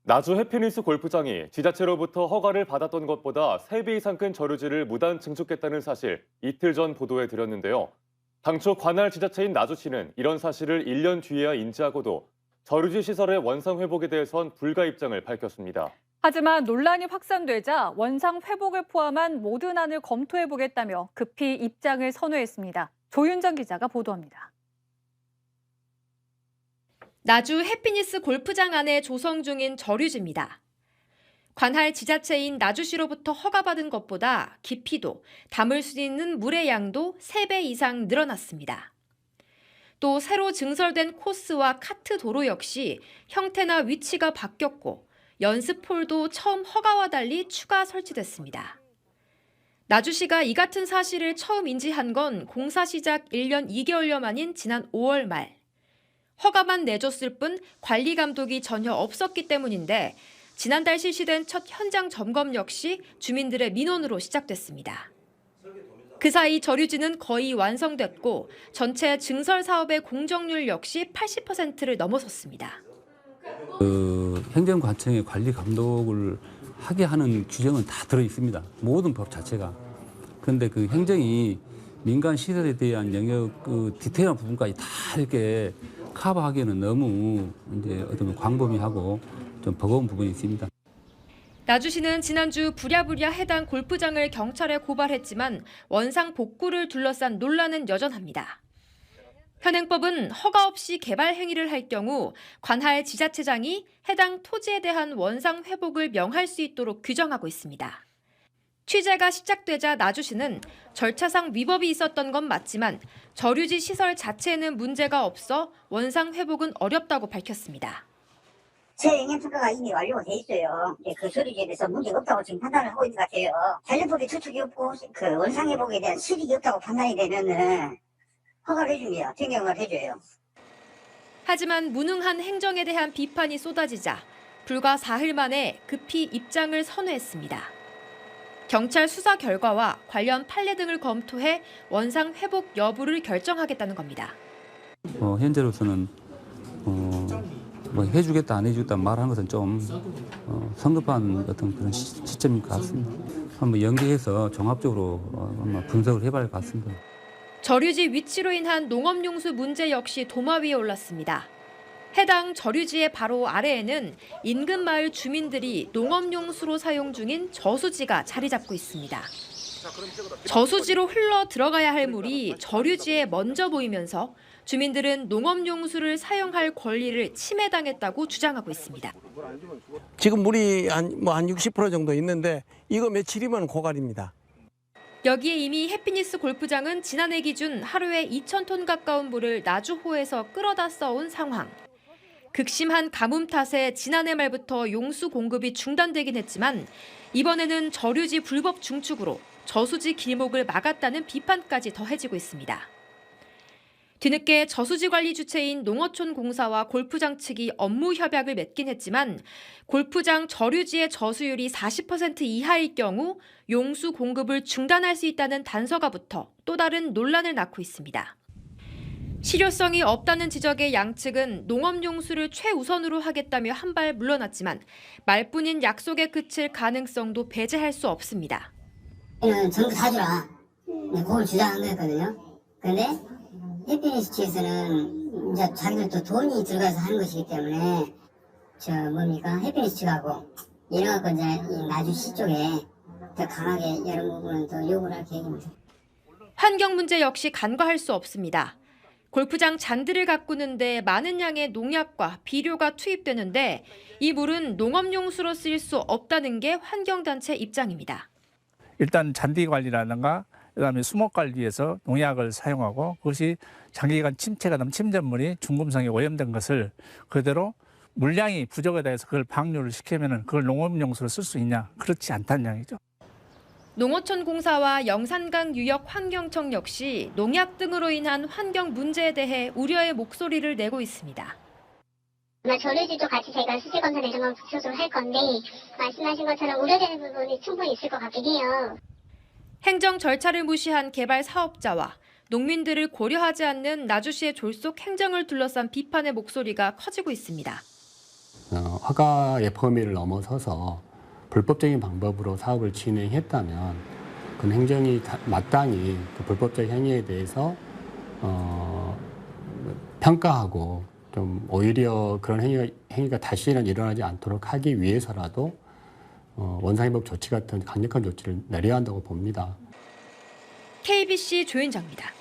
나주 해피니스 골프장이 지자체로부터 허가를 받았던 것보다 3배 이상 큰 저류지를 무단 증축했다는 사실 이틀 전 보도해 드렸는데요. 당초 관할 지자체인 나주시는 이런 사실을 1년 뒤에야 인지하고도 저류지 시설의 원상 회복에 대해선 불가 입장을 밝혔습니다. 하지만 논란이 확산되자 원상 회복을 포함한 모든 안을 검토해보겠다며 급히 입장을 선회했습니다. 조윤정 기자가 보도합니다. 나주 해피니스 골프장 안에 조성 중인 저류지입니다. 관할 지자체인 나주시로부터 허가받은 것보다 깊이도 담을 수 있는 물의 양도 3배 이상 늘어났습니다. 또 새로 증설된 코스와 카트 도로 역시 형태나 위치가 바뀌었고 연습홀도 처음 허가와 달리 추가 설치됐습니다. 나주시가 이 같은 사실을 처음 인지한 건 공사 시작 1년 2개월여 만인 지난 5월 말. 허가만 내줬을 뿐 관리 감독이 전혀 없었기 때문인데 지난달 실시된 첫 현장 점검 역시 주민들의 민원으로 시작됐습니다. 그 사이 저류지는 거의 완성됐고 전체 증설 사업의 공정률 역시 80%를 넘어섰습니다. 행정관청의 관리 감독을 하게 하는 규정은 다 들어 있습니다. 모든 법 자체가. 그런데 그 행정이 민간 시설에 대한 영역 디테일한 부분까지 다 이렇게 커버하기에는 너무 이제 어떤 광범위하고 좀 버거운 부분이 있습니다. 나주시는 지난주 부랴부랴 해당 골프장을 경찰에 고발했지만 원상 복구를 둘러싼 논란은 여전합니다. 현행법은 허가 없이 개발 행위를 할 경우 관할 지자체장이 해당 토지에 대한 원상 회복을 명할 수 있도록 규정하고 있습니다. 취재가 시작되자 나주시는 절차상 위법이 있었던 건 맞지만 저류지 시설 자체에는 문제가 없어 원상 회복은 어렵다고 밝혔습니다. 재영향 평가가 이미 완료가 돼 있어요. 그 저류지에 대해서 문제가 없다고 지금 판단을 하고 있는 것 같아요. 관련법에 저촉이 없고 그 원상 회복에 대한 실익이 없다고 판단이 되면은 허가를 해줍니다. 변경을 해줘요. 하지만 무능한 행정에 대한 비판이 쏟아지자 불과 4일 만에 급히 입장을 선회했습니다. 경찰 수사 결과와 관련 판례 등을 검토해 원상 회복 여부를 결정하겠다는 겁니다. 현재로서는 뭐 해주겠다 안 해주겠다 말하는 것은 좀 성급한 어떤 그런 시점인 것 같습니다. 한번 연계해서 종합적으로 아마 분석을 해봐야 할 것 같습니다. 저류지 위치로 인한 농업용수 문제 역시 도마 위에 올랐습니다. 해당 저류지의 바로 아래에는 인근 마을 주민들이 농업용수로 사용 중인 저수지가 자리 잡고 있습니다. 저수지로 흘러 들어가야 할 물이 저류지에 먼저 보이면서 주민들은 농업용수를 사용할 권리를 침해당했다고 주장하고 있습니다. 지금 물이 한 60% 정도 있는데 이거 며칠이면 고갈입니다. 여기에 이미 해피니스 골프장은 지난해 기준 하루에 2,000톤 가까운 물을 나주호에서 끌어다 써온 상황. 극심한 가뭄 탓에 지난해 말부터 용수 공급이 중단되긴 했지만 이번에는 저류지 불법 중축으로 저수지 길목을 막았다는 비판까지 더해지고 있습니다. 뒤늦게 저수지 관리 주체인 농어촌 공사와 골프장 측이 업무 협약을 맺긴 했지만 골프장 저류지의 저수율이 40% 이하일 경우 용수 공급을 중단할 수 있다는 단서가 붙어 또 다른 논란을 낳고 있습니다. 실효성이 없다는 지적에 양측은 농업용수를 최우선으로 하겠다며 한 발 물러났지만 말뿐인 약속에 그칠 가능성도 배제할 수 없습니다. 전부 다 주라. 그걸 주장한 거였거든요. 그런데 해피니스 측에서는 이제 자기들도 돈이 들어가서 하는 것이기 때문에 해피니스 측하고 이래갖고 이제 이 나주시 쪽에 더 강하게 이런 부분은 더 요구를 할 계획입니다. 환경 문제 역시 간과할 수 없습니다. 골프장 잔디를 가꾸는데 많은 양의 농약과 비료가 투입되는데 이 물은 농업용수로 쓰일 수 없다는 게 환경단체 입장입니다. 일단 잔디 관리라든가 그다음에 수목 관리에서 농약을 사용하고 그것이 장기간 침체가 되면 침전물이 중금속에 오염된 것을 그대로 물량이 부족에 대해서 그걸 방류를 시키면 그걸 농업용수로 쓸 수 있냐? 그렇지 않다는 양이죠. 농어촌 공사와 영산강 유역 환경청 역시 농약 등으로 인한 환경 문제에 대해 우려의 목소리를 내고 있습니다. 저류지도 같이 저희가 수질검사 내정을 구체적으로 할 건데 말씀하신 것처럼 우려되는 부분이 충분히 있을 것 같긴 해요. 행정 절차를 무시한 개발 사업자와 농민들을 고려하지 않는 나주시의 졸속 행정을 둘러싼 비판의 목소리가 커지고 있습니다. 허가의 범위를 넘어서서 불법적인 방법으로 사업을 진행했다면 그건 행정이 마땅히 그 불법적 행위에 대해서 평가하고 좀 오히려 그런 행위가 다시는 일어나지 않도록 하기 위해서라도 원상회복 조치 같은 강력한 조치를 내려야 한다고 봅니다. KBC 조윤정입니다.